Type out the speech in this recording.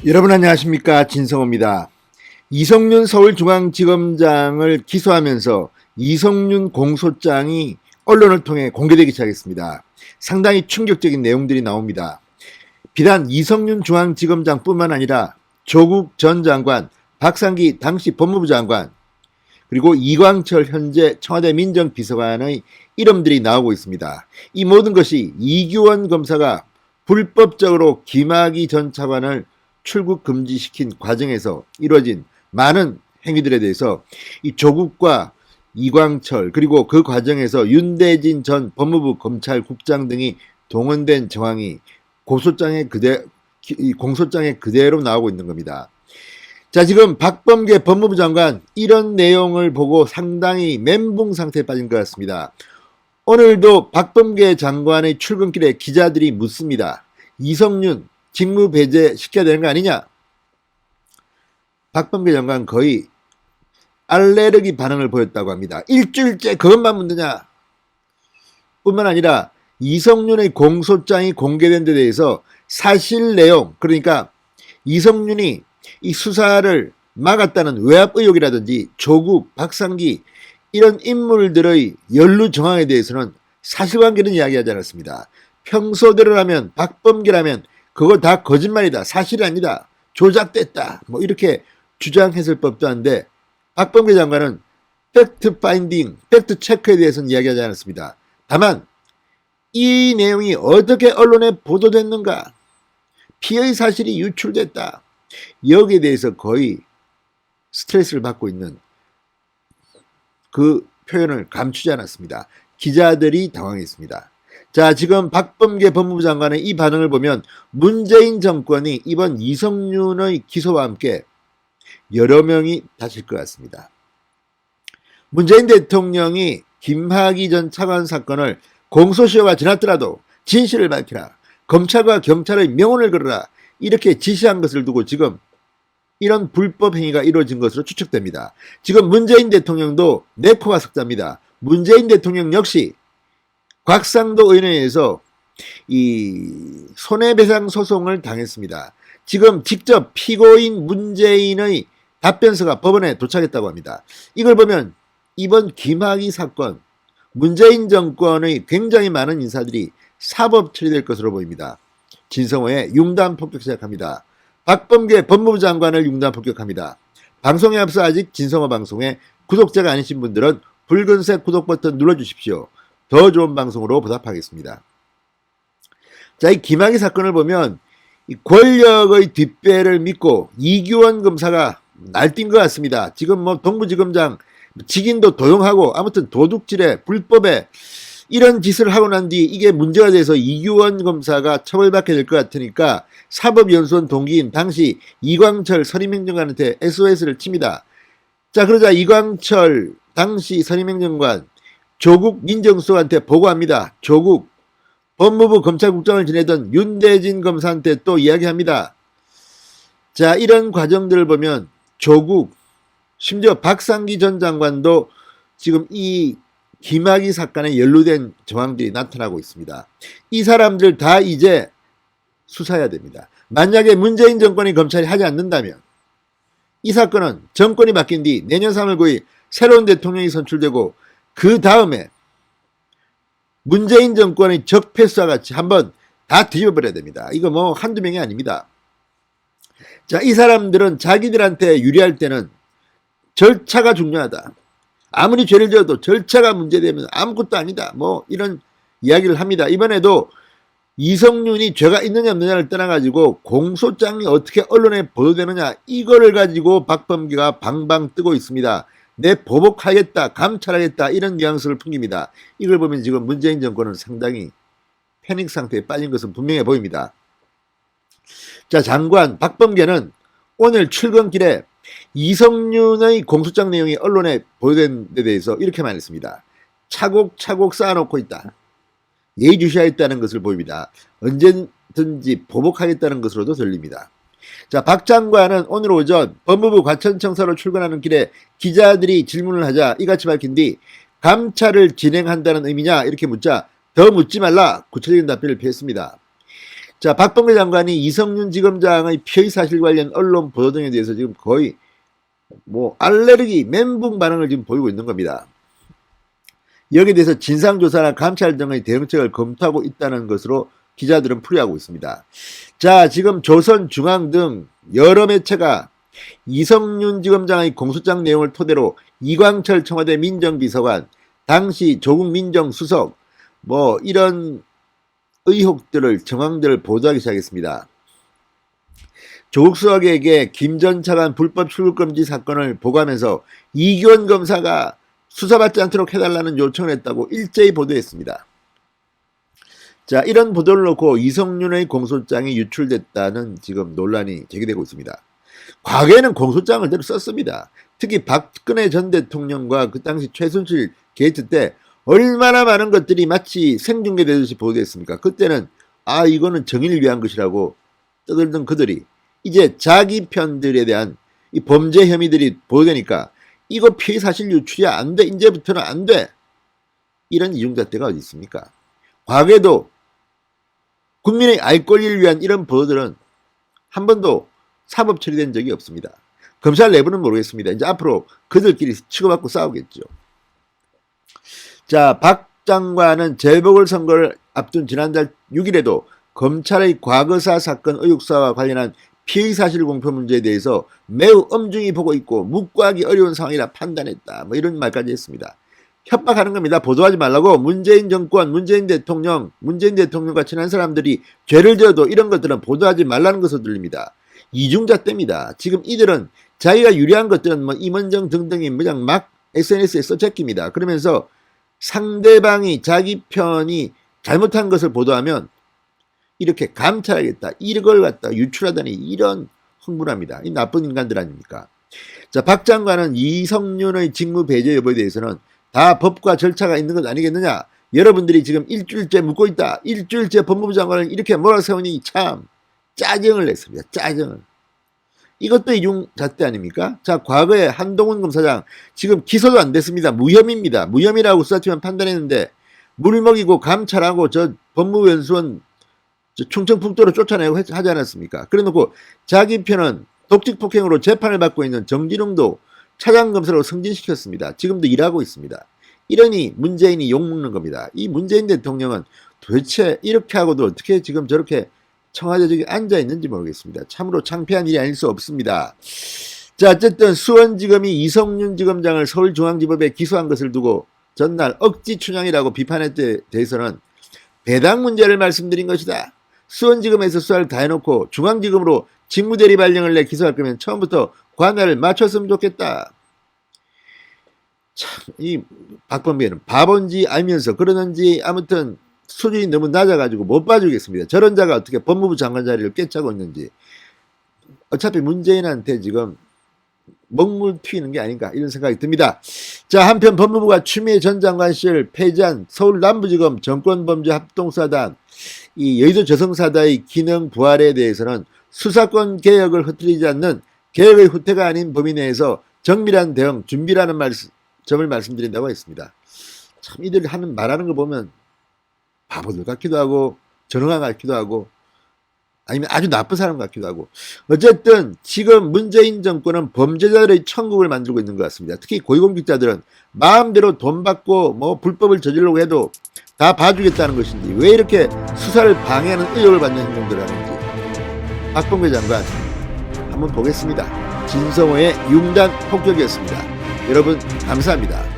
여러분 안녕하십니까, 진성호입니다. 이성윤 서울중앙지검장을 기소하면서 이성윤 공소장이 언론을 통해 공개되기 시작했습니다. 상당히 충격적인 내용들이 나옵니다. 비단 이성윤 중앙지검장뿐만 아니라 조국 전 장관, 박상기 당시 법무부 장관, 그리고 이광철 현재 청와대 민정비서관의 이름들이 나오고 있습니다. 이 모든 것이 이규원 검사가 불법적으로 김학의 전 차관을 출국 금지시킨 과정에서 이루어진 많은 행위들에 대해서 이 조국과 이광철, 그리고 그 과정에서 윤대진 전 법무부 검찰국장 등이 동원된 정황이 공소장에 그대로 나오고 있는 겁니다. 자, 지금 박범계 법무부 장관 이런 내용을 보고 상당히 멘붕 상태에 빠진 것 같습니다. 오늘도 박범계 장관의 출근길에 기자들이 묻습니다. 이성윤 직무 배제 시켜야 되는 거 아니냐? 박범계 장관 거의 알레르기 반응을 보였다고 합니다. 일주일째 그것만 묻느냐? 뿐만 아니라 이성윤의 공소장이 공개된 데 대해서 사실 내용, 그러니까 이성윤이 이 수사를 막았다는 외압 의혹이라든지 조국, 박상기 이런 인물들의 연루 정황에 대해서는 사실관계는 이야기하지 않았습니다. 평소대로라면 박범계라면 그거 다 거짓말이다, 사실이 아니다, 조작됐다, 뭐 이렇게 주장했을 법도 한데 박범계 장관은 팩트 파인딩, 팩트 체크에 대해서는 이야기하지 않았습니다. 다만 이 내용이 어떻게 언론에 보도됐는가, 피의 사실이 유출됐다, 여기에 대해서 거의 스트레스를 받고 있는 그 표현을 감추지 않았습니다. 기자들이 당황했습니다. 자, 지금 박범계 법무부 장관의 이 반응을 보면 문재인 정권이 이번 이성윤의 기소와 함께 여러 명이 다칠 것 같습니다. 문재인 대통령이 김학의 전 차관 사건을 공소시효가 지났더라도 진실을 밝히라, 검찰과 경찰의 명운을 걸어라, 이렇게 지시한 것을 두고 지금 이런 불법 행위가 이루어진 것으로 추측됩니다. 지금 문재인 대통령도 내 코가 석자입니다. 문재인 대통령 역시 곽상도 의원에 의해서 이 손해배상 소송을 당했습니다. 지금 직접 피고인 문재인의 답변서가 법원에 도착했다고 합니다. 이걸 보면 이번 김학의 사건, 문재인 정권의 굉장히 많은 인사들이 사법 처리될 것으로 보입니다. 진성호의 융단 폭격 시작합니다. 박범계 법무부 장관을 융단 폭격합니다. 방송에 앞서 아직 진성호 방송에 구독자가 아니신 분들은 붉은색 구독 버튼 눌러주십시오. 더 좋은 방송으로 보답하겠습니다. 자, 이 김학의 사건을 보면 이 권력의 뒷배를 믿고 이규원 검사가 날뛴 것 같습니다. 지금 뭐 동부지검장 직인도 도용하고 아무튼 도둑질에 불법에 이런 짓을 하고 난 뒤 이게 문제가 돼서 이규원 검사가 처벌받게 될 것 같으니까 사법연수원 동기인 당시 이광철 선임행정관한테 SOS를 칩니다. 자, 그러자 이광철 당시 선임행정관 조국 민정수석한테 보고합니다. 조국 법무부 검찰국장을 지내던 윤대진 검사한테 또 이야기합니다. 자, 이런 과정들을 보면 조국, 심지어 박상기 전 장관도 지금 이 김학의 사건에 연루된 정황들이 나타나고 있습니다. 이 사람들 다 이제 수사해야 됩니다. 만약에 문재인 정권이 검찰이 하지 않는다면 이 사건은 정권이 바뀐 뒤 내년 3월 9일 새로운 대통령이 선출되고 그 다음에 문재인 정권의 적폐수와 같이 한번 다 뒤집어버려야 됩니다. 이거 뭐 한두 명이 아닙니다. 자, 이 사람들은 자기들한테 유리할 때는 절차가 중요하다, 아무리 죄를 지어도 절차가 문제되면 아무것도 아니다, 뭐 이런 이야기를 합니다. 이번에도 이성윤이 죄가 있느냐 없느냐를 떠나가지고 공소장이 어떻게 언론에 보도되느냐, 이거를 가지고 박범계가 방방 뜨고 있습니다. 내 보복하겠다, 감찰하겠다, 이런 뉘앙스를 풍깁니다. 이걸 보면 지금 문재인 정권은 상당히 패닉 상태에 빠진 것은 분명해 보입니다. 자, 장관 박범계는 오늘 출근길에 이성윤의 공소장 내용이 언론에 보도된 데 대해서 이렇게 말했습니다. 차곡차곡 쌓아놓고 있다, 예의주시하겠다는 것을 보입니다. 언제든지 보복하겠다는 것으로도 들립니다. 자, 박 장관은 오늘 오전 법무부 과천청사로 출근하는 길에 기자들이 질문을 하자 이같이 밝힌 뒤 감찰을 진행한다는 의미냐 이렇게 묻자 더 묻지 말라 구체적인 답변을 피했습니다. 자, 박범계 장관이 이성윤 지검장의 피의 사실 관련 언론 보도 등에 대해서 지금 거의 뭐 알레르기 멘붕 반응을 지금 보이고 있는 겁니다. 여기에 대해서 진상조사나 감찰 등의 대응책을 검토하고 있다는 것으로 기자들은 풀이하고 있습니다. 자, 지금 조선중앙 등 여러 매체가 이성윤 지검장의 공소장 내용을 토대로 이광철 청와대 민정비서관, 당시 조국 민정수석 뭐 이런 의혹들을 정황들을 보도하기 시작했습니다. 조국 수석에게 김 전 차관 불법 출국금지 사건을 보고하면서 이규원 검사가 수사받지 않도록 해달라는 요청을 했다고 일제히 보도했습니다. 자, 이런 보도를 놓고 이성윤의 공소장이 유출됐다는 지금 논란이 제기되고 있습니다. 과거에는 공소장을 그대로 썼습니다. 특히 박근혜 전 대통령과 그 당시 최순실 게이트 때 얼마나 많은 것들이 마치 생중계되듯이 보도됐습니까? 그때는 이거는 정의를 위한 것이라고 떠들던 그들이 이제 자기 편들에 대한 이 범죄 혐의들이 보도되니까 이거 피해 사실 유출이 안 돼. 이제부터는 안 돼. 이런 이중잣대가 어디 있습니까? 과거에도 국민의 알 권리를 위한 이런 보도들은 한 번도 사법 처리된 적이 없습니다. 검찰 내부는 모르겠습니다. 이제 앞으로 그들끼리 치고받고 싸우겠죠. 자, 박 장관은 재보궐선거를 앞둔 지난달 6일에도 검찰의 과거사 사건 의혹사와 관련한 피의 사실 공표 문제에 대해서 매우 엄중히 보고 있고 묵과하기 어려운 상황이라 판단했다. 뭐 이런 말까지 했습니다. 협박하는 겁니다. 보도하지 말라고. 문재인 정권, 문재인 대통령과 친한 사람들이 죄를 지어도 이런 것들은 보도하지 말라는 것으로 들립니다. 이중잣대입니다. 지금 이들은 자기가 유리한 것들은 뭐 임원정 등등이 그냥 막 SNS에 써제낍니다. 그러면서 상대방이 자기 편이 잘못한 것을 보도하면 이렇게 감찰하겠다, 이걸 갖다 유출하다니 이런 흥분합니다. 이 나쁜 인간들 아닙니까? 자, 박 장관은 이성윤의 직무 배제 여부에 대해서는 다 법과 절차가 있는 것 아니겠느냐? 여러분들이 지금 일주일째 묻고 있다. 일주일째 법무부 장관을 이렇게 몰아세우니 참 짜증을 냈습니다. 짜증을. 이것도 이중잣대 아닙니까? 자, 과거에 한동훈 검사장 지금 기소도 안 됐습니다. 무혐의입니다. 무혐의라고 수사팀은 판단했는데 물 먹이고 감찰하고 저 법무부 연수원 충청북도로 쫓아내고 하지 않았습니까? 그래놓고 자기 편은 독직폭행으로 재판을 받고 있는 정진웅도 차장검사로 승진시켰습니다. 지금도 일하고 있습니다. 이러니 문재인이 욕먹는 겁니다. 이 문재인 대통령은 도대체 이렇게 하고도 어떻게 지금 저렇게 청와대에 앉아 있는지 모르겠습니다. 참으로 창피한 일이 아닐 수 없습니다. 자, 어쨌든 수원지검이 이성윤 지검장을 서울중앙지법에 기소한 것을 두고 전날 억지 춘향이라고 비판에 대해서는 배당 문제를 말씀드린 것이다. 수원지검에서 수사를 다 해놓고 중앙지검으로 직무대리 발령을 내 기소할 거면 처음부터 관할을 맞췄으면 좋겠다. 참, 이 박범계는 바본지 알면서 그러는지 아무튼 수준이 너무 낮아가지고 못 봐주겠습니다. 저런 자가 어떻게 법무부 장관 자리를 꿰차고 있는지. 어차피 문재인한테 지금 먹물 튀는 게 아닌가 이런 생각이 듭니다. 자, 한편 법무부가 추미애 전 장관 시절 폐지한 서울 남부지검 정권범죄합동사단 이 여의도 저성사다의 기능 부활에 대해서는 수사권 개혁을 흐트리지 않는 개혁의 후퇴가 아닌 범위 내에서 정밀한 대응 준비라는 점을 말씀드린다고 했습니다. 참 이들 말하는 거 보면 바보들 같기도 하고 전능한 같기도 하고 아니면 아주 나쁜 사람 같기도 하고 어쨌든 지금 문재인 정권은 범죄자들의 천국을 만들고 있는 것 같습니다. 특히 고위공직자들은 마음대로 돈 받고 뭐 불법을 저지르려고 해도 다 봐주겠다는 것인지 왜 이렇게 수사를 방해하는 의혹을 받는 행동들을 하는지 박범계 장관 한번 보겠습니다. 진성호의 융단 폭격이었습니다. 여러분 감사합니다.